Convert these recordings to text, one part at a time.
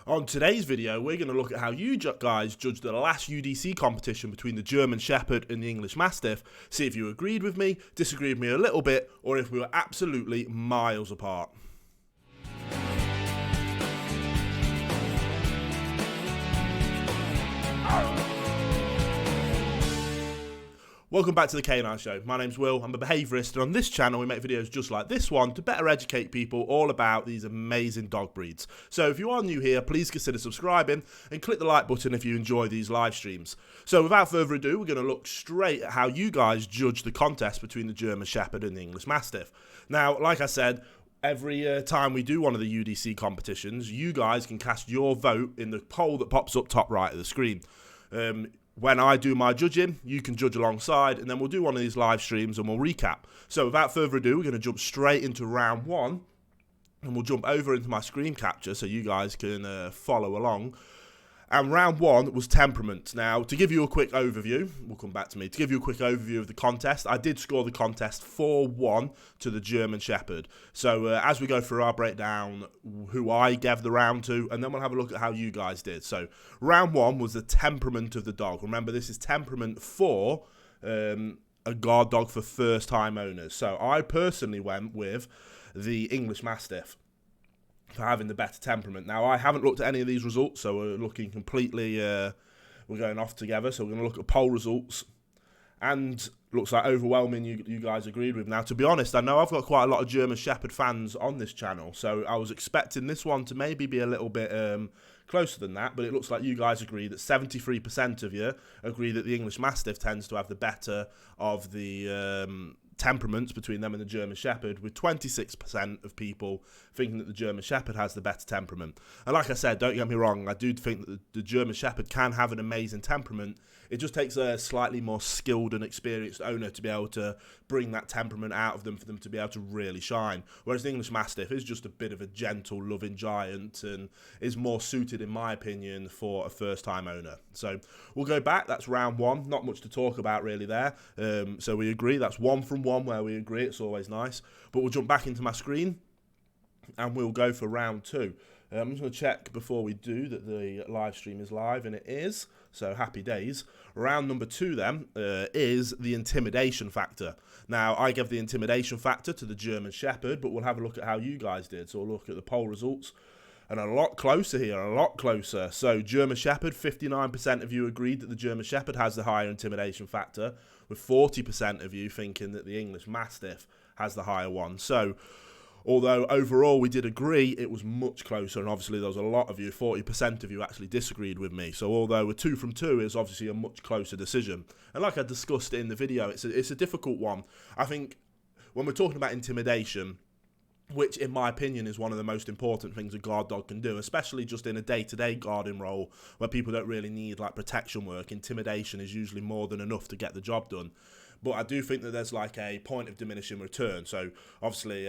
On today's video, we're going to look at how you guys judged the last UDC competition between the German Shepherd and the English Mastiff, see if you agreed with me, disagreed with me a little bit, or if we were absolutely miles apart. Welcome back to the Canine Show. My name's Will, I'm a behaviourist, and on this channel we make videos just like this one to better educate people all about these amazing dog breeds. So if you are new here, please consider subscribing and click the like button if you enjoy these live streams. So without further ado, we're going to look straight at how you guys judge the contest between the German Shepherd and the English Mastiff. Now, like I said, every time we do one of the UDC competitions, you guys can cast your vote in the poll that pops up top right of the screen. When I do my judging, you can judge alongside, and then we'll do one of these live streams and we'll recap. So without further ado, we're going to jump straight into round one, and we'll jump over into my screen capture so you guys can follow along. And round one was temperament. Now, to give you a quick overview, we'll come back to me. To give you a quick overview of the contest, I did score the contest 4-1 to the German Shepherd. So as we go through, I'll break down who I gave the round to, and then we'll have a look at how you guys did. So round one was the temperament of the dog. Remember, this is temperament for a guard dog for first-time owners. So I personally went with the English Mastiff for having the better temperament. Now, I haven't looked at any of these results, so we're looking completely, we're going off together, so we're going to look at poll results, and looks like overwhelming you guys agreed with. Now, to be honest, I know I've got quite a lot of German Shepherd fans on this channel, so I was expecting this one to maybe be a little bit closer than that, but it looks like you guys agree that 73% of you agree that the English Mastiff tends to have the better of the temperaments between them and the German Shepherd, with 26% of people thinking that the German Shepherd has the better temperament. And like I said, don't get me wrong, I do think that the German Shepherd can have an amazing temperament. It just takes a slightly more skilled and experienced owner to be able to bring that temperament out of them for them to be able to really shine. Whereas the English Mastiff is just a bit of a gentle, loving giant and is more suited, in my opinion, for a first-time owner. So we'll go back. That's round one. Not much to talk about really there. So we agree. That's 1 from 1 where we agree. It's always nice. But we'll jump back into my screen and we'll go for round two. I'm just going to check before we do that the live stream is live, and it is, so happy days. Round number 2 then is the intimidation factor. Now, I gave the intimidation factor to the German Shepherd, but we'll have a look at how you guys did. So we'll look at the poll results, and a lot closer here, a lot closer. So German Shepherd, 59% of you agreed that the German Shepherd has the higher intimidation factor, with 40% of you thinking that the English Mastiff has the higher one. So although overall we did agree, it was much closer, and obviously there was a lot of you, 40% of you actually disagreed with me. So although we're 2 from 2, it's obviously a much closer decision. And like I discussed in the video, it's a difficult one. I think when we're talking about intimidation, which in my opinion is one of the most important things a guard dog can do, especially just in a day-to-day guarding role where people don't really need like protection work, intimidation is usually more than enough to get the job done. But I do think that there's like a point of diminishing return. So obviously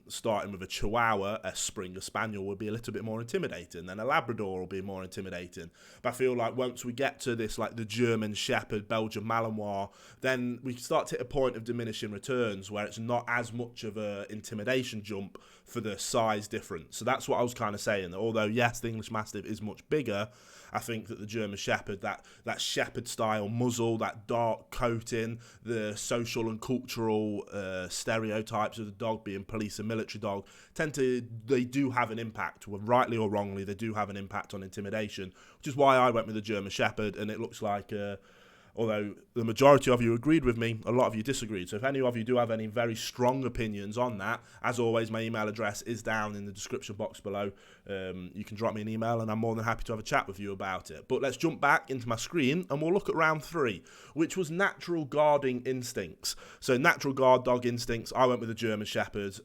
starting with a Chihuahua, a Springer Spaniel would be a little bit more intimidating. Then a Labrador will be more intimidating. But I feel like once we get to this, like the German Shepherd, Belgian Malinois, then we start to hit a point of diminishing returns where it's not as much of a intimidation jump for the size difference. So that's what I was kind of saying. That although, yes, the English Mastiff is much bigger, I think that the German Shepherd, that Shepherd-style muzzle, that dark coating, the social and cultural stereotypes of the dog being police and military dog, they do have an impact, rightly or wrongly, they do have an impact on intimidation, which is why I went with the German Shepherd, and it looks like although the majority of you agreed with me, a lot of you disagreed. So if any of you do have any very strong opinions on that, as always, my email address is down in the description box below. You can drop me an email and I'm more than happy to have a chat with you about it. But let's jump back into my screen and we'll look at round 3, which was natural guarding instincts. So natural guard dog instincts, I went with the German Shepherd.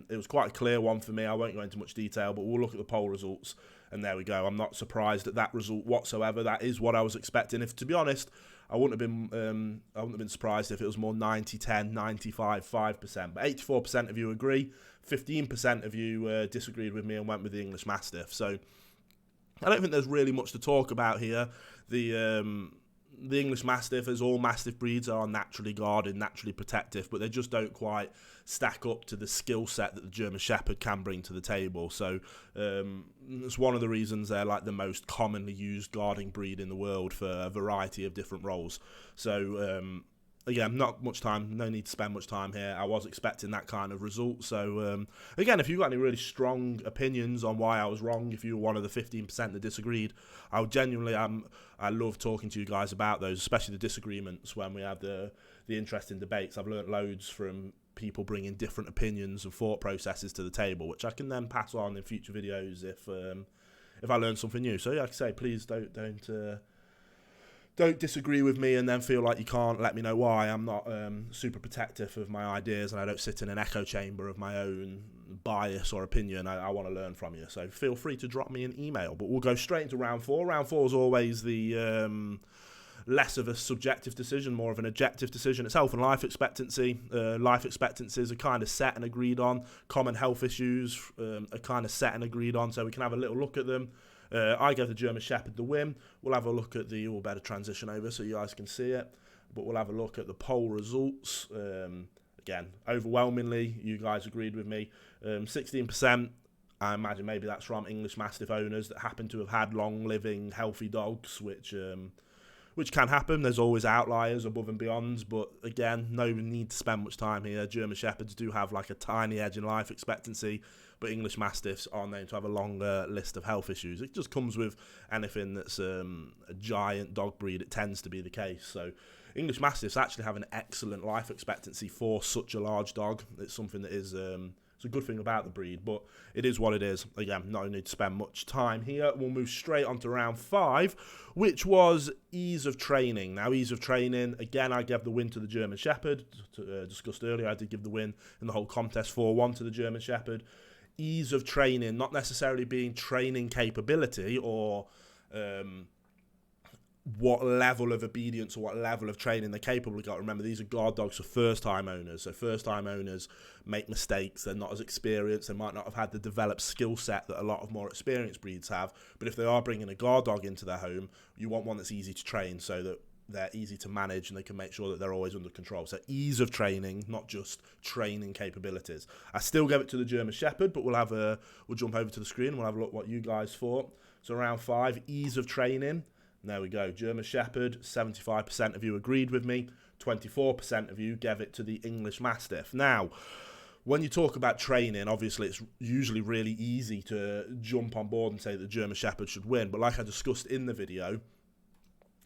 It was quite a clear one for me. I won't go into much detail, but we'll look at the poll results. And there we go. I'm not surprised at that result whatsoever. That is what I was expecting. If, to be honest, I wouldn't have been surprised if it was more 90-10, 95-5%. But 84% of you agree, 15% of you disagreed with me and went with the English Mastiff. So I don't think there's really much to talk about here. The the English Mastiff, as all Mastiff breeds, are naturally guarded, naturally protective, but they just don't quite stack up to the skill set that the German Shepherd can bring to the table. So it's one of the reasons they're like the most commonly used guarding breed in the world for a variety of different roles. So again, not much time, no need to spend much time here. I was expecting that kind of result. So again, if you've got any really strong opinions on why I was wrong, if you were one of the 15% that disagreed, I would genuinely, I love talking to you guys about those, especially the disagreements when we have the interesting debates. I've learnt loads from people bringing different opinions and thought processes to the table, which I can then pass on in future videos if I learn something new. So yeah, like I say, please don't disagree with me and then feel like you can't let me know why. I'm not super protective of my ideas, and I don't sit in an echo chamber of my own bias or opinion. I want to learn from you, so feel free to drop me an email. But we'll go straight into round 4. Round 4 is always the less of a subjective decision, more of an objective decision. It's health and life expectancy. Life expectancies are kind of set and agreed on. Common health issues are kind of set and agreed on, so we can have a little look at them. I gave the German Shepherd the win. We'll have a look at the, better transition over so you guys can see it, but we'll have a look at the poll results. Again, overwhelmingly, you guys agreed with me. 16%, I imagine maybe that's from English Mastiff owners that happen to have had long-living, healthy dogs, which can happen. There's always outliers above and beyond, but again, no need to spend much time here. German Shepherds do have like a tiny edge in life expectancy, but English Mastiffs are known to have a longer list of health issues. It just comes with anything that's a giant dog breed. It tends to be the case. So English Mastiffs actually have an excellent life expectancy for such a large dog. It's something that is it's a good thing about the breed, but it is what it is. Again, not need to spend much time here. We'll move straight on to round 5, which was ease of training. Now, ease of training, again, I gave the win to the German Shepherd. Discussed earlier, I did give the win in the whole contest 4-1 to the German Shepherd. Ease of training, not necessarily being training capability or what level of obedience or what level of training they're capable of. Remember, these are guard dogs for first-time owners. So first-time owners make mistakes. They're not as experienced. They might not have had the developed skill set that a lot of more experienced breeds have. But if they are bringing a guard dog into their home, you want one that's easy to train so that they're easy to manage and they can make sure that they're always under control. So ease of training, not just training capabilities. I still gave it to the German Shepherd, but we'll jump over to the screen and we'll have a look what you guys thought. So round 5, ease of training. There we go. German Shepherd, 75% of you agreed with me. 24% of you gave it to the English Mastiff. Now, when you talk about training, obviously it's usually really easy to jump on board and say that the German Shepherd should win. But like I discussed in the video,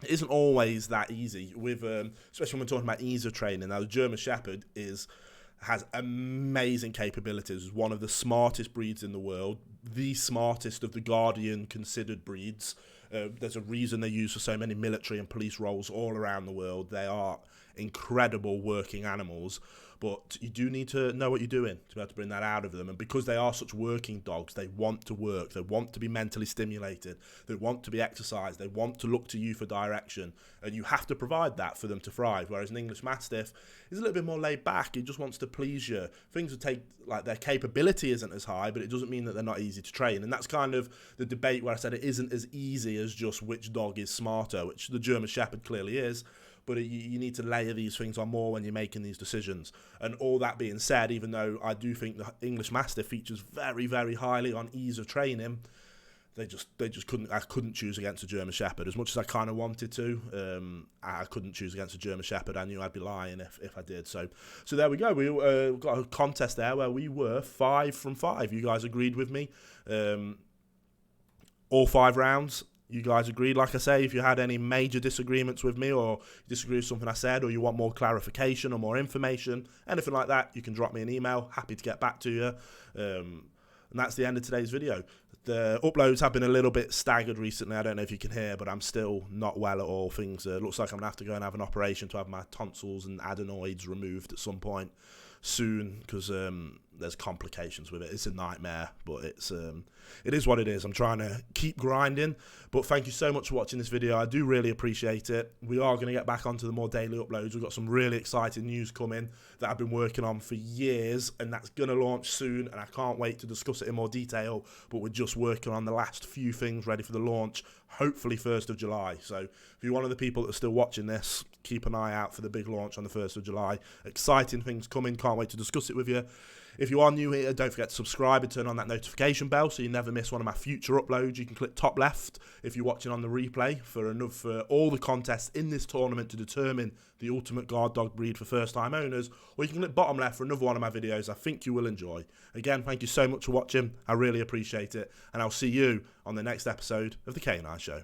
it isn't always that easy, with especially when we're talking about ease of training. Now, the German Shepherd has amazing capabilities. One of the smartest breeds in the world, the smartest of the Guardian considered breeds. There's a reason they're used for so many military and police roles all around the world. They are incredible working animals, but you do need to know what you're doing to be able to bring that out of them. And because they are such working dogs, they want to work, they want to be mentally stimulated, they want to be exercised, they want to look to you for direction, and you have to provide that for them to thrive. Whereas an English Mastiff is a little bit more laid back. It just wants to please you. Things will take, like, their capability isn't as high, but it doesn't mean that they're not easy to train. And that's kind of the debate where I said it isn't as easy as just which dog is smarter, which the German Shepherd clearly is. But you need to layer these things on more when you're making these decisions. And all that being said, even though I do think the English Mastiff features very, very highly on ease of training, they just couldn't. I couldn't choose against a German Shepherd as much as I kind of wanted to. I couldn't choose against a German Shepherd. I knew I'd be lying if I did. So there we go. We got a contest there where we were 5 from 5. You guys agreed with me. All 5 rounds. You guys agreed. Like I say, if you had any major disagreements with me, or you disagree with something I said, or you want more clarification or more information, anything like that, you can drop me an email. Happy to get back to you. And that's the end of today's video. The uploads have been a little bit staggered recently. I don't know if you can hear, but I'm still not well at all. Things looks like I'm going to have to go and have an operation to have my tonsils and adenoids removed at some point soon, because there's complications with it. It's a nightmare, but it is what it is. I'm trying to keep grinding, but thank you so much for watching this video. I do really appreciate it. We are going to get back onto the more daily uploads. We've got some really exciting news coming that I've been working on for years, and that's going to launch soon, and I can't wait to discuss it in more detail, but we're just working on the last few things ready for the launch, hopefully 1st of July. So if you're one of the people that are still watching this, keep an eye out for the big launch on the 1st of July. Exciting things coming. Can't wait to discuss it with you. If you are new here, don't forget to subscribe and turn on that notification bell so you never miss one of my future uploads. You can click top left if you're watching on the replay for all the contests in this tournament to determine the ultimate guard dog breed for first-time owners, or you can click bottom left for another one of my videos I think you will enjoy. Again, thank you so much for watching. I really appreciate it, and I'll see you on the next episode of The Canine Show.